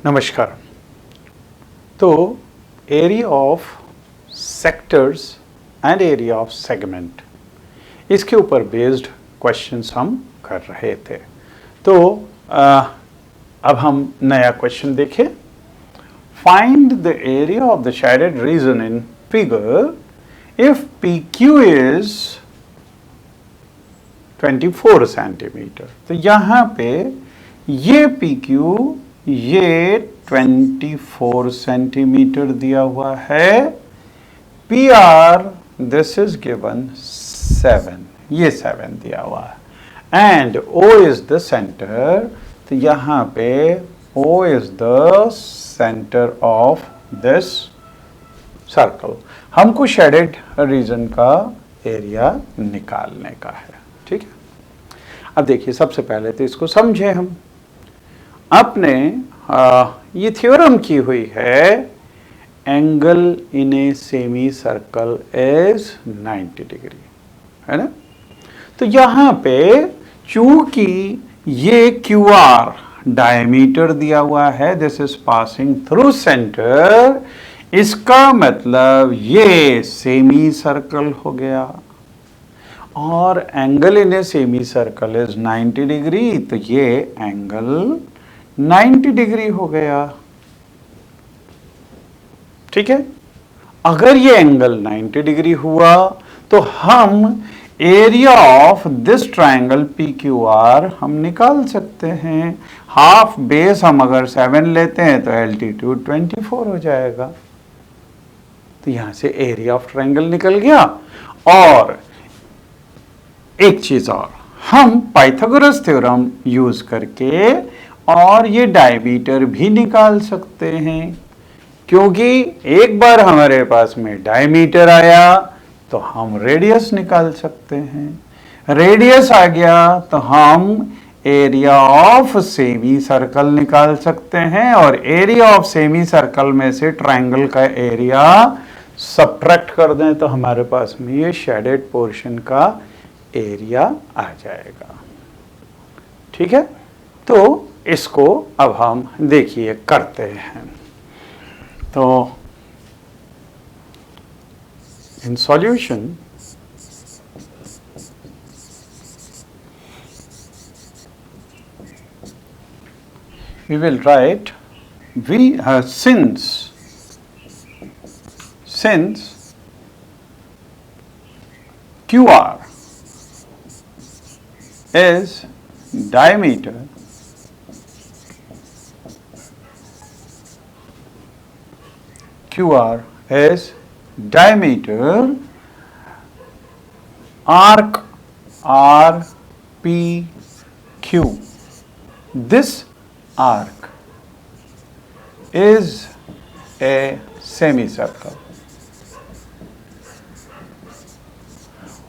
नमस्कार। तो area of sectors and area of segment, इसके ऊपर बेस्ड क्वेश्चंस हम कर रहे थे। तो अब हम नया क्वेश्चन देखें। Find the area of the shaded region in figure if PQ is 24 centimetre. तो यहाँ पे ये PQ ये 24 सेंटीमीटर दिया हुआ है। PR दिस इज गिवन 7, ये 7 दिया हुआ है। And O is the centre, तो यहाँ पे O is the centre of this circle. हमको शेडेड रीजन का एरिया निकालने का है, ठीक है। अब देखिए, सबसे पहले तो इसको समझे हम। आपने ये थ्योरम की हुई है, angle in a semi circle is 90 degree, है ना। तो यहाँ पे चूंकि ये QR डायमीटर दिया हुआ है, this is passing through centre, इसका मतलब ये सेमी सर्कल हो गया। और angle in a semi circle is 90 degree, तो ये एंगल 90 डिग्री हो गया, ठीक है। अगर ये एंगल 90 डिग्री हुआ तो हम area of this triangle PQR हम निकाल सकते हैं। हाफ बेस हम अगर 7 लेते हैं तो एल्टीट्यूड 24 हो जाएगा। तो यहां से एरिया ऑफ ट्रायंगल निकल गया। और एक चीज और, हम पाइथागोरस थ्योरम यूज करके और ये डायमीटर भी निकाल सकते हैं, क्योंकि एक बार हमारे पास में डायमीटर आया तो हम रेडियस निकाल सकते हैं। रेडियस आ गया तो हम एरिया ऑफ सेमी सर्कल निकाल सकते हैं, और एरिया ऑफ सेमी सर्कल में से ट्रायंगल का एरिया सब्ट्रैक्ट कर दें तो हमारे पास में ये शेडेड पोर्शन का एरिया आ जाएगा, ठीक है। तो इसको अब हम देखिए करते हैं। तो in solution we will write since QR is diameter, QR is diameter, arc RPQ, this arc is a semicircle।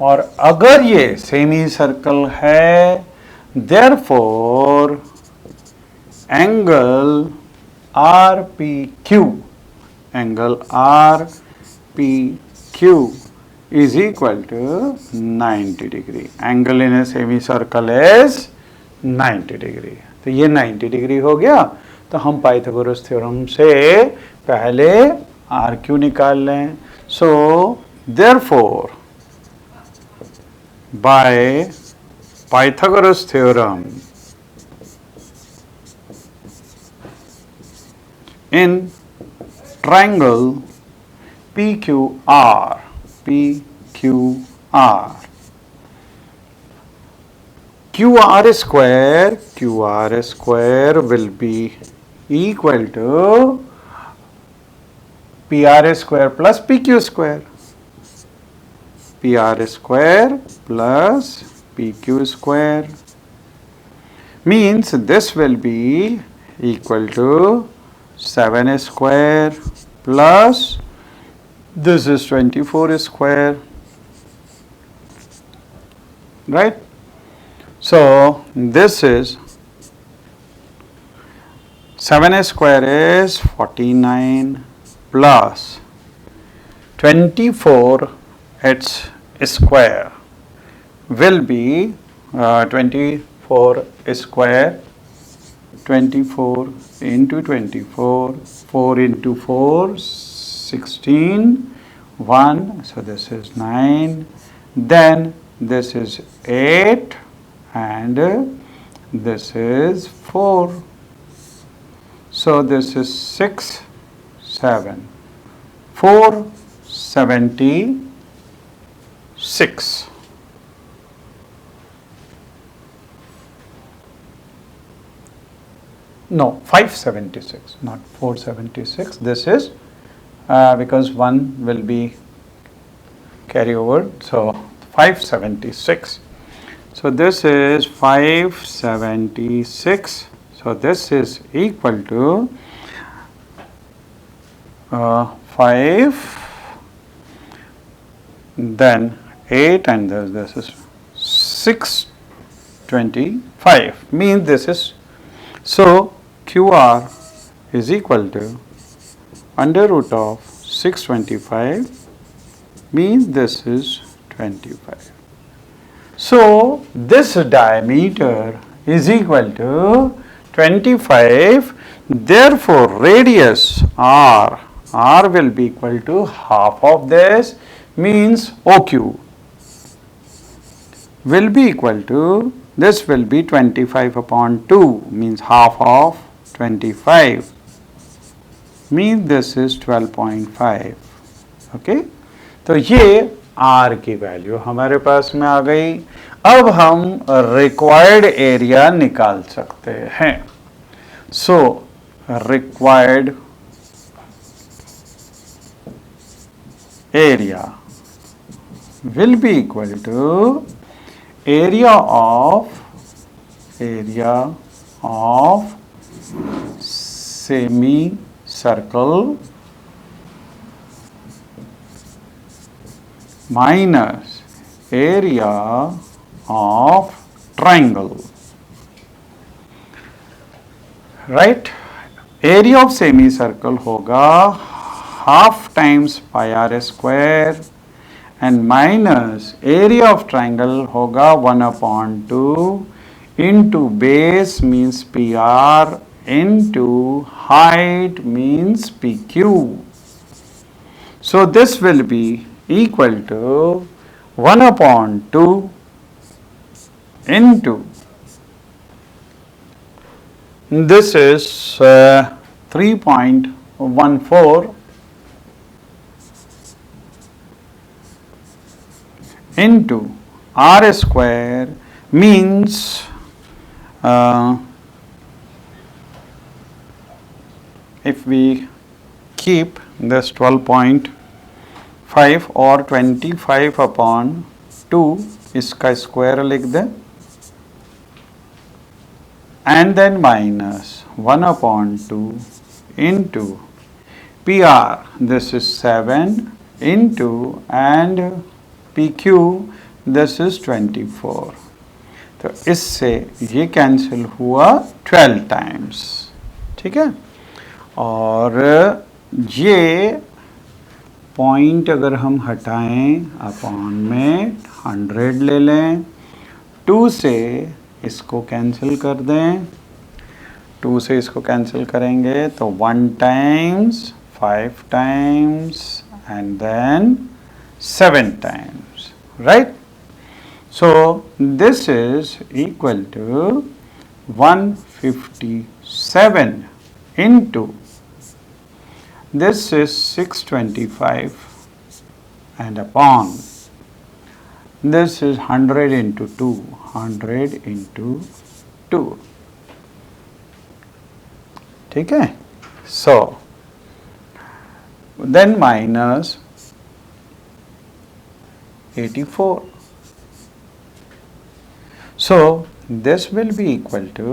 और अगर ये सेमी सर्कल है, therefore angle RPQ is equal to 90 degree. Angle in a semi circle is 90 degree. तो ये 90 degree हो गया। तो हम पाइथागोरस थ्योरम से पहले RQ निकाल लें। So therefore by Pythagoras theorem in triangle PQR, QR square will be equal to PR square plus PQ square, PR square plus PQ square means this will be equal to 7 square plus this is 24 square, right? So this is 7 square is 49 plus 24 its square will be 24 square 24 into 24, 4 into 4, 16, 1, so this is 9, then this is 8 and this is 4. So this is 6, 7, 476. No, 576, not 476. This is because 1 will be carry over, so 576. So this is 576. So this is equal to 5, then 8, and this is 625. Means this is, so QR is equal to under root of 625, means this is 25. So this diameter is equal to 25. Therefore radius R will be equal to half of this, means OQ will be equal to, this will be 25 upon 2, means half of 25, means this is 12.5. Okay, तो ये R की value हमारे पास में आ गई। अब हम required area निकाल सकते हैं। सो required area will be equal to area of semicircle minus area of triangle, right? Area of semi circle होगा half times pi are square and minus area of triangle होगा 1/2 into base means PR into height means PQ. So this will be equal to 1/2 into, this is 3.14 into R square means if we keep this 12.5 or 25/2 इसका square लिख दें and then minus 1/2 into PR, this is 7 into and PQ, this is 24. तो इससे ये cancel हुआ 12 times, ठीक है। और ये पॉइंट अगर हम हटाएं अपॉन में 100 ले लें, 2 से इसको कैंसिल कर दें, 2 से इसको कैंसिल करेंगे तो 1 times, 5 times and then 7 times, right. So this is equal to 157 into, this is 625 and upon, this is 100 into 2, 100 into 2, ठीक है। So then minus 84. So this will be equal to,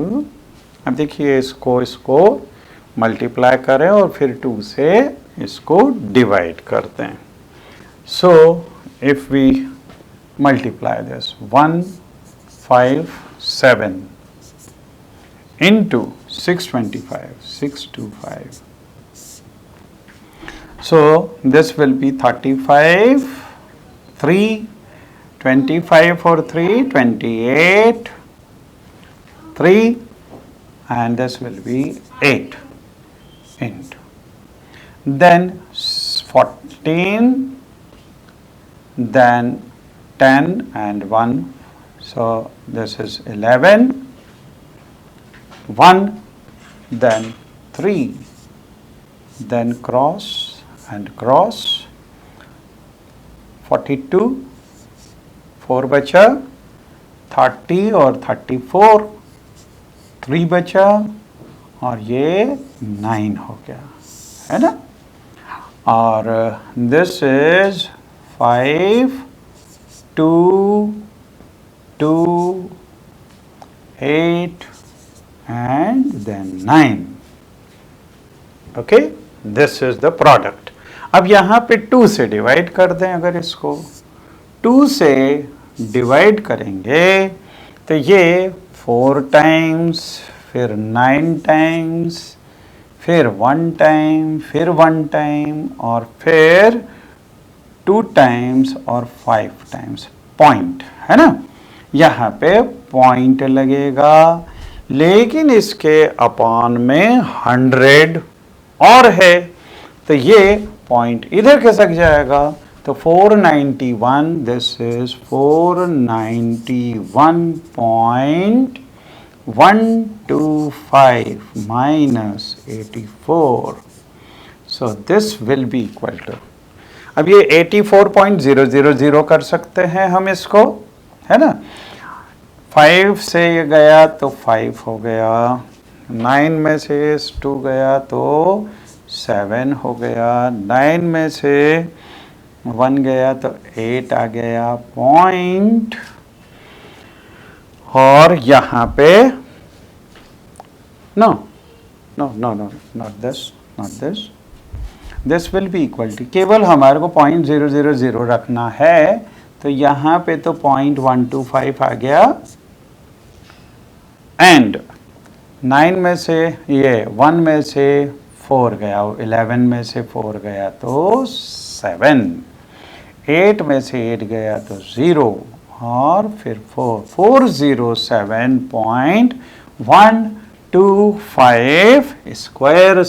अब देखिए इसको मल्टीप्लाई करें और फिर 2 से इसको डिवाइड करते हैं। So if we multiply this 157 into 625, so this will be 35, 3, 25 for 3, 28, 3 and this will be 8 into, then 14, then 10 and 1, so this is 11, 1, then 3, then cross and cross, 42, 4 बचा, 30 और 34, 3 बचा और ये 9 हो गया, है ना। और this is 5, 2, 2, 8 and then 9. Okay, this is the product. अब यहाँ पे 2 से डिवाइड कर दें, अगर इसको 2 से डिवाइड करेंगे तो ये 4 टाइम्स, फिर 9 टाइम्स, फिर 1 टाइम, फिर 1 टाइम और फिर 2 टाइम्स और 5 टाइम्स पॉइंट, है ना। यहाँ पे पॉइंट लगेगा, लेकिन इसके अपॉन में 100 और है, तो ये पॉइंट इधर खिसक जाएगा, तो 491, this is 491.125 minus 84, so this will be equal to, अब ये 84.000 कर सकते हैं हम इसको, है ना। 5 से ये गया तो 5 हो गया, 9 में से 2 गया तो 7 हो गया, 9 में से 1 गया तो 8 आ गया पॉइंट, और यहाँ पे no no no no not this, this will be equal to, केवल हमारे को 0.000 रखना है, तो यहाँ पे तो 0.125 आ गया, एंड 9 में से ये 1 में से 4 गया, 11 में से 4 गया तो 7, 8 में से 8 गया तो 0 और फिर 407.125 square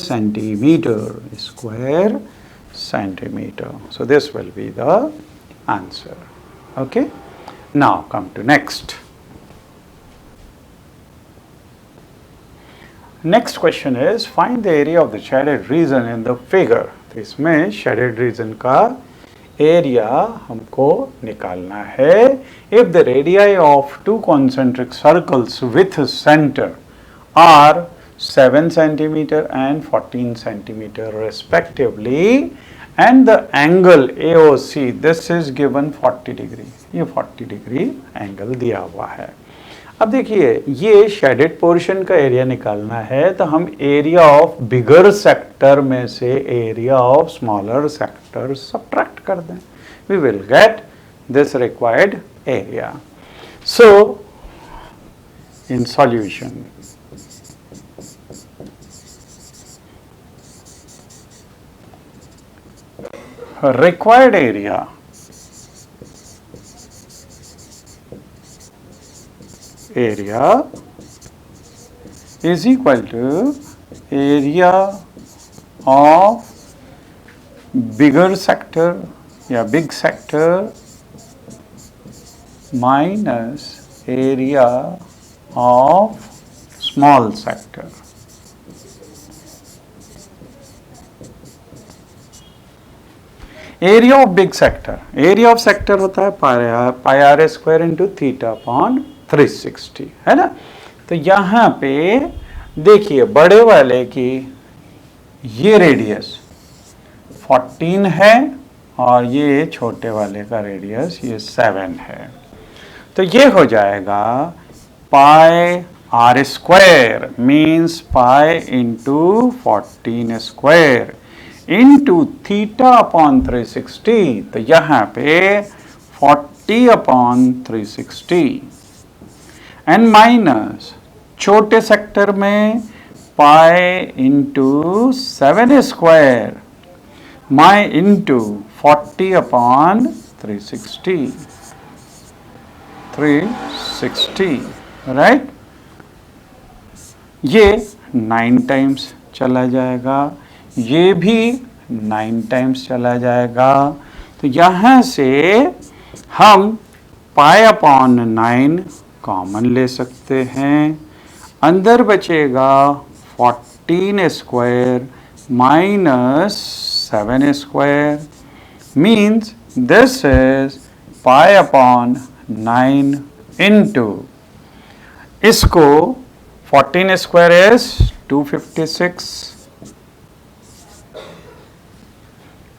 centimetre, so this will be the answer. Okay, now come to next question is find the area of the shaded region in the figure. तो इसमें shaded region का एरिया हमको निकालना है। If the radii of 2 concentric circles with center are 7 centimeter and 14 centimeter respectively, and the angle AOC, this is given 40 degree, ये 40 degree angle दिया हुआ है। अब देखिए, ये शेडेड पोर्शन का एरिया निकालना है, तो हम एरिया ऑफ बिगर सेक्टर में से area of smaller sector subtract कर दें, we will get this required area. So in solution, required area is equal to area of bigger sector या big sector minus area of small sector। Area of big sector, area of sector होता है pi are square into theta upon 360, है ना। तो यहाँ पे देखिए, बड़े वाले की ये रेडियस 14 है और ये छोटे वाले का रेडियस ये 7 है, तो ये हो जाएगा pi are square means pi into 14 square into theta upon 360, तो यहाँ पे 40 अपॉन 360 एंड माइनस छोटे सेक्टर में पाई इंटू 7 स्क्वायर माई इंटू 40 अपॉन 360, राइट। ये 9 टाइम्स चला जाएगा, ये भी 9 टाइम्स चला जाएगा। तो यहाँ से हम पाई अपॉन 9 कॉमन ले सकते हैं। अंदर बचेगा 14 square minus 7 square, means this is pi upon 9 into, इसको 14 square is 256,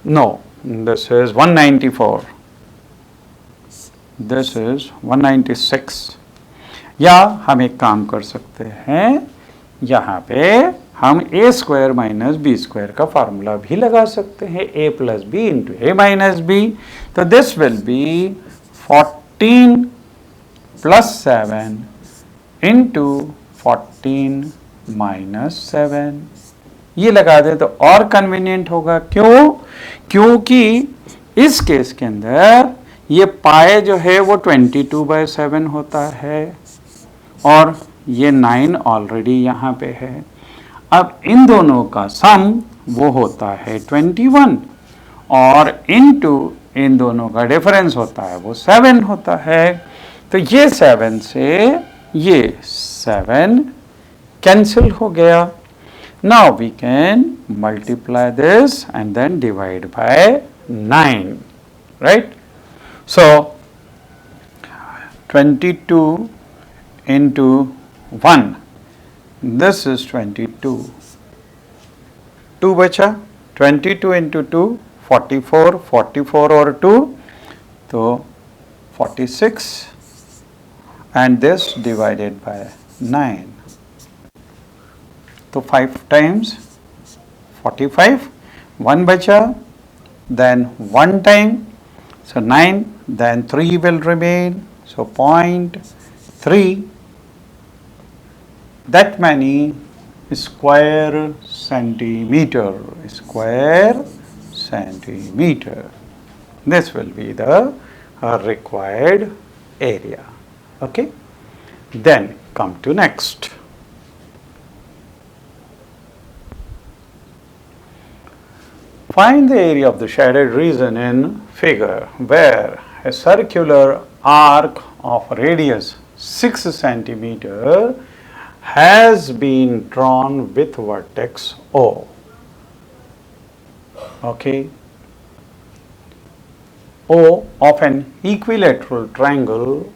no this is 194, this is 196। या हम एक काम कर सकते हैं, यहाँ पे हम ए स्क्वायर माइनस बी स्क्वायर का फार्मूला भी लगा सकते हैं, ए प्लस बी इंटू ए माइनस बी। तो this will B 14 plus 7 into 14 minus 7। ये लगा दे तो और कन्वीनियंट होगा। क्यों? क्योंकि इस केस के अंदर ये पाए जो है वो 22/7 होता है और ये 9 ऑलरेडी यहाँ पे है। अब इन दोनों का सम वो होता है 21 और इनटू इन दोनों का डिफरेंस होता है वो 7 होता है। तो ये 7 से ये 7 कैंसिल हो गया। Now we can multiply this and then divide by 9, right? So 22 into 1, this is 22, 2 बचा, 22 into 2 44, 44 और 2 तो 46 and this divided by 9, तो 5 times 45, 1 बचा, then 1 time, so 9, then 3 will remain, so 0.3, that many square centimeter. This will be the required area. Okay. Then come to next. Find the area of the shaded region in figure where a circular arc of radius 6 centimeter has been drawn with vertex O. Okay. O of an equilateral triangle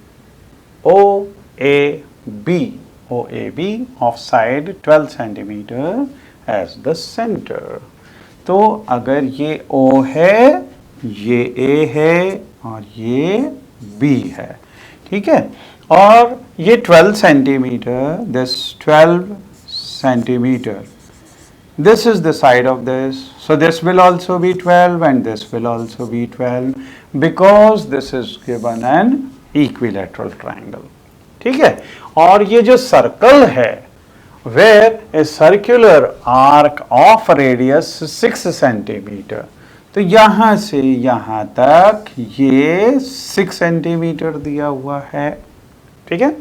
OAB of side 12 centimeter as the center. तो अगर ये O है, ये A है और ये B है, ठीक है, और ये 12 centimeter, this 12 centimeter, this is the side of this, so this will also be 12 and this will also be 12 because this is given an equilateral triangle, ठीक है। और ये जो सर्कल है where a circular arc of radius 6 centimeter, तो यहाँ से यहाँ तक ये 6 सेंटीमीटर दिया हुआ है, ठीक है।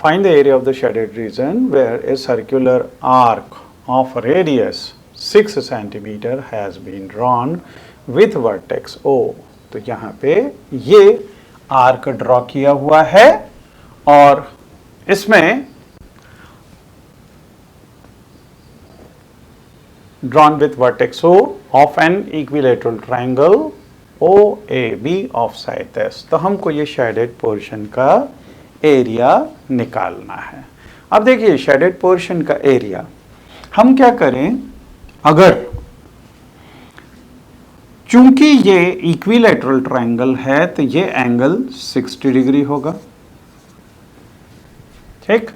Find the area of the shaded region where a circular arc of radius 6 centimeter has been drawn with vertex O. तो यहाँ पे ये आर्क ड्रॉ किया हुआ है और इसमें drawn with vertex O of an equilateral triangle OAB of side this. तो हमको ये शेडेड पोर्शन का एरिया निकालना है। अब देखिए शेडेड पोर्शन का एरिया हम क्या करें, अगर चूंकि ये इक्विलैटरल ट्रायंगल है तो ये एंगल 60 डिग्री होगा, ठीक।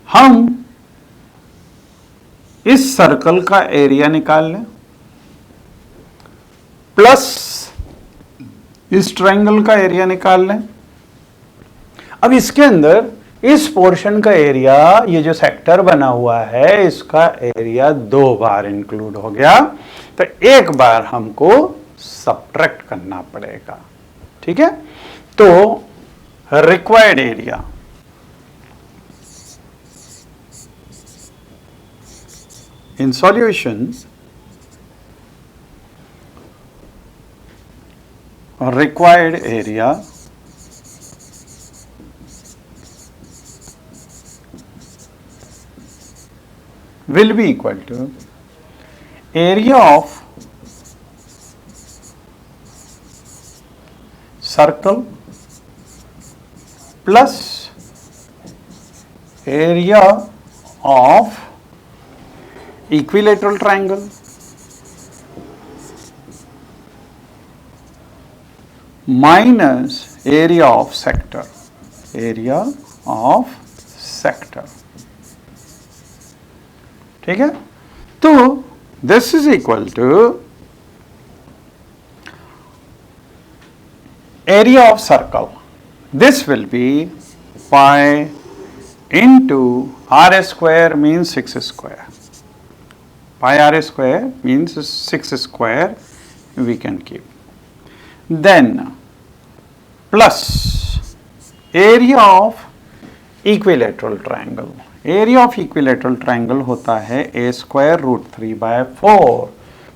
हम इस सर्कल का एरिया निकाल लें प्लस इस ट्रायंगल का एरिया निकाल लें। अब इसके अंदर इस पोर्शन का एरिया, ये जो सेक्टर बना हुआ है इसका एरिया 2 बार इंक्लूड हो गया, तो एक बार हमको सब्ट्रैक्ट करना पड़ेगा, ठीक है। तो required area in solution, required area will be equal to area of circle plus area of equilateral triangle minus area of sector, ठीक है। तो this is equal to area of circle. This will be pi into r square means 6 square. Pi r square means 6 square we can keep. Then plus area of equilateral triangle. Area of equilateral triangle होता है a square root 3 by 4.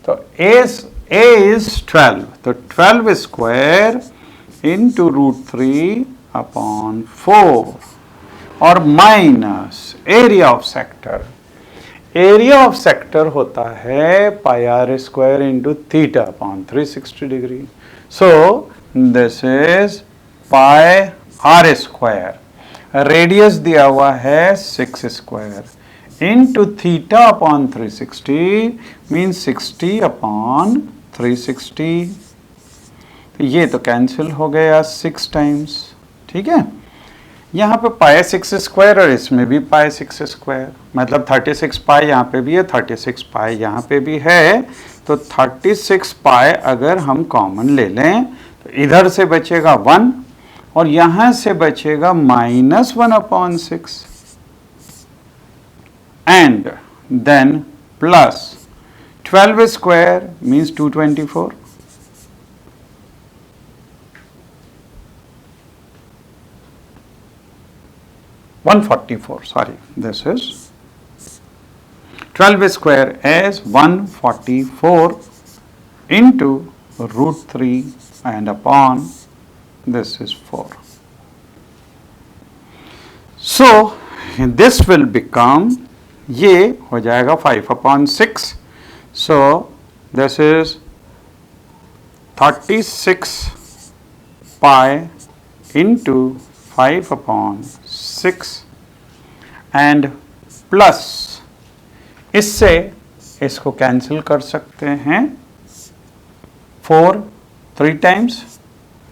तो a is 12. तो 12 square into root 3 upon 4 और minus area of sector. Area of sector होता है pi r square into theta upon 360 degree. So this is pi r square. Radius दिया हुआ है 6 square into theta upon 360 means 60 upon 360। तो ये तो cancel हो गया 6 टाइम्स, ठीक है। यहाँ पे पाई 6 स्क्वायर और इसमें भी पाई 6 स्क्वायर, मतलब 36 पाई यहाँ पे भी है, 36 पाई यहाँ पे भी है। तो 36 पाई अगर हम कॉमन ले लें तो इधर से बचेगा 1 और यहां से बचेगा -1 upon 6 and then plus 12 square means 224 144, sorry, this is 12 square is 144 into root 3 and upon this is 4. So this will become, ये हो जाएगा 5 upon 6. So this is 36 pi into 5 upon 6 and plus इससे इसको कैंसिल कर सकते हैं 4 3 times.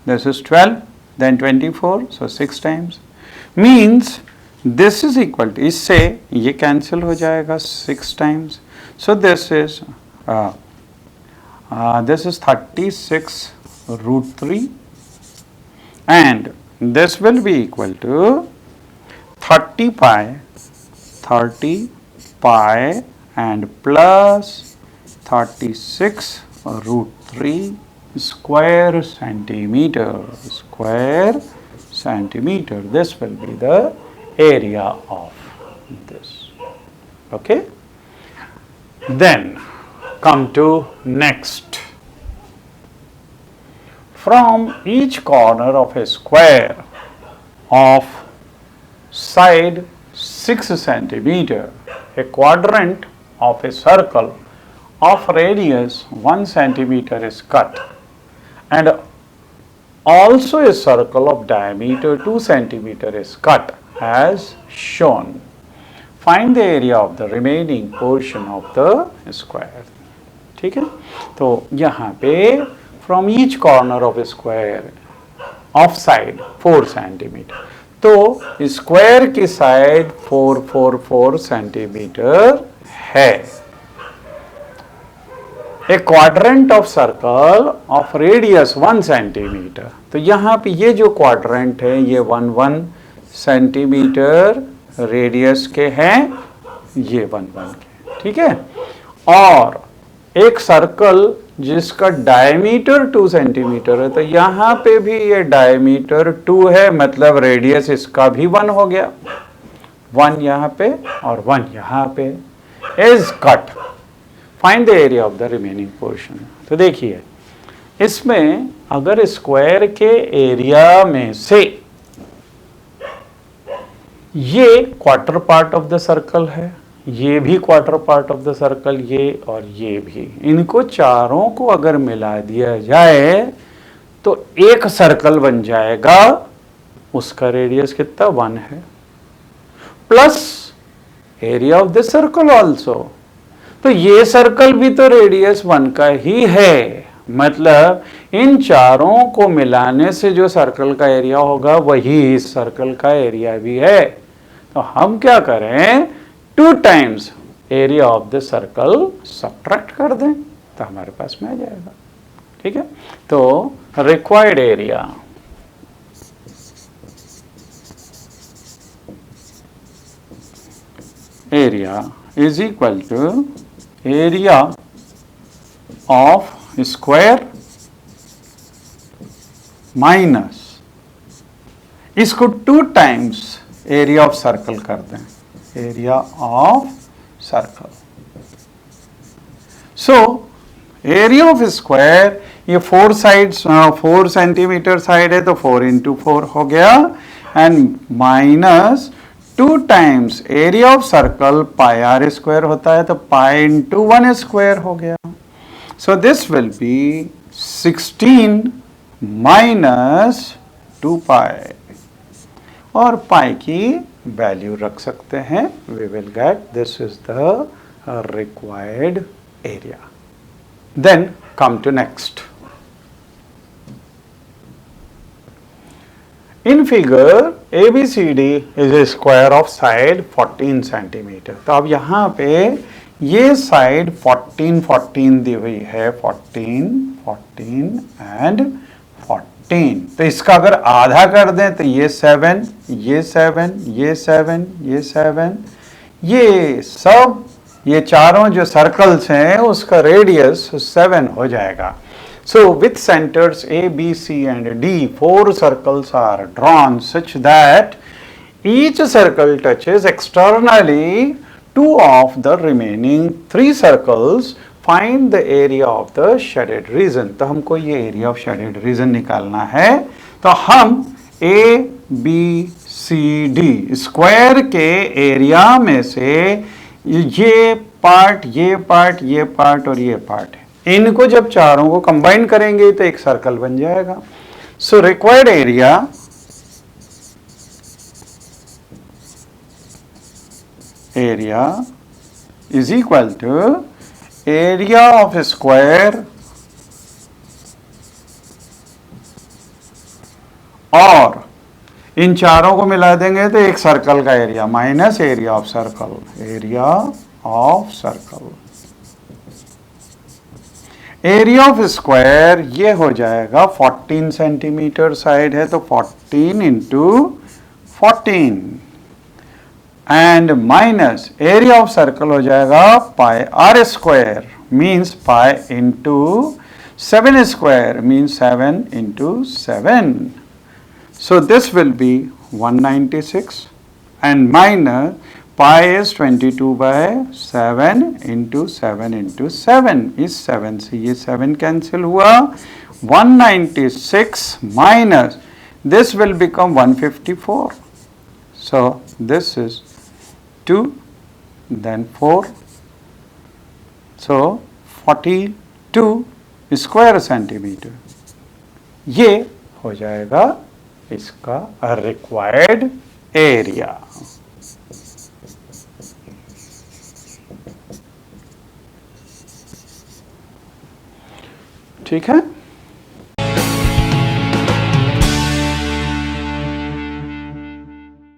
This is 12, then 24, so 6 times. Means this is equal to, इससे ये cancel हो जाएगा 6 times. So this is 36 root 3 and this will be equal to 30 pi and plus 36 root 3 square centimeter. This will be the area of this. Okay. Then come to next. From each corner of a square of side 6 centimeter, a quadrant of a circle of radius 1 centimeter is cut. And also a circle of diameter 2 centimeter is cut as shown. Find the area of the remaining portion of the square. ठीक है, तो यहाँ पे from each corner of a square of side 4 centimeter, तो square की side 4 centimetre है। ए quadrant of circle of radius 1 centimetre, तो यहाँ पे ये जो क्वाड्रेंट है ये 1 सेंटीमीटर रेडियस के हैं, ये 1 के, ठीक है। और एक सर्कल जिसका डायमीटर 2 सेंटीमीटर है, तो यहां पे भी ये डायमीटर 2 है, मतलब रेडियस इसका भी 1 हो गया, 1 यहां पे और 1 यहां पे, is cut. Find the area of the remaining portion. तो देखिए इसमें अगर स्क्वायर के एरिया में से ये quarter part of the circle है, ये भी quarter part of the circle, ये और ये भी, इनको चारों को अगर मिला दिया जाए तो एक सर्कल बन जाएगा, उसका रेडियस कितना 1 है, plus area of the circle also. तो ये सर्कल भी तो रेडियस 1 का ही है, मतलब इन चारों को मिलाने से जो सर्कल का एरिया होगा वही इस सर्कल का एरिया भी है। तो हम क्या करें, 2 times area of the circle subtract कर दें तो हमारे पास में आ जाएगा। ठीक है, तो required area is equal to area of square minus, इसको 2 टाइम्स एरिया ऑफ सर्कल कर दें, area of circle. So area of square, ये 4 साइड्स 4 सेंटीमीटर साइड है तो 4 इंटू 4 हो गया, and minus 2 times area of circle pi are square होता है तो पाई इंटू 1 स्क्वायर हो गया। So this will be 16 minus 2 pi, और पाई की वैल्यू रख सकते हैं, we will get this is the required area. Then come to next. In figure ABCD is a square of side 14 centimetre. तो अब यहां पे ये साइड 14 14 दी हुई है, 14 14 एंड 14। तो इसका अगर आधा कर दें तो ये 7, ये 7, ये 7, ये 7, ये सब, ये चारों जो सर्कल्स हैं उसका रेडियस 7 हो जाएगा। So with centers A, B, C and D, 4 circles are drawn such that each circle touches externally 2 of the remaining 3 circles. Find the area of the shaded region. तो हमको ये area of shaded region निकालना है। तो हम A, B, C, D square के area में से ये पार्ट, ये पार्ट, ये पार्ट और ये पार्ट है, इनको जब चारों को कंबाइन करेंगे तो एक सर्कल बन जाएगा। So required area is equal to area of square और इन चारों को मिला देंगे तो एक सर्कल का area minus area of circle, area of circle. Area of square ये हो जाएगा 14 सेंटीमीटर साइड है तो 14 into 14 and minus area of circle हो जाएगा pi are square means pi into 7 square means 7 into 7। So this will be 196 and minus pi is 22 by 7 into 7 into 7 is 7 से ये 7 cancel हुआ, 196 minus this will become 154. So this is 2 then 4, so 42 square centimeter। ये हो जाएगा इसका required area. ठीक है।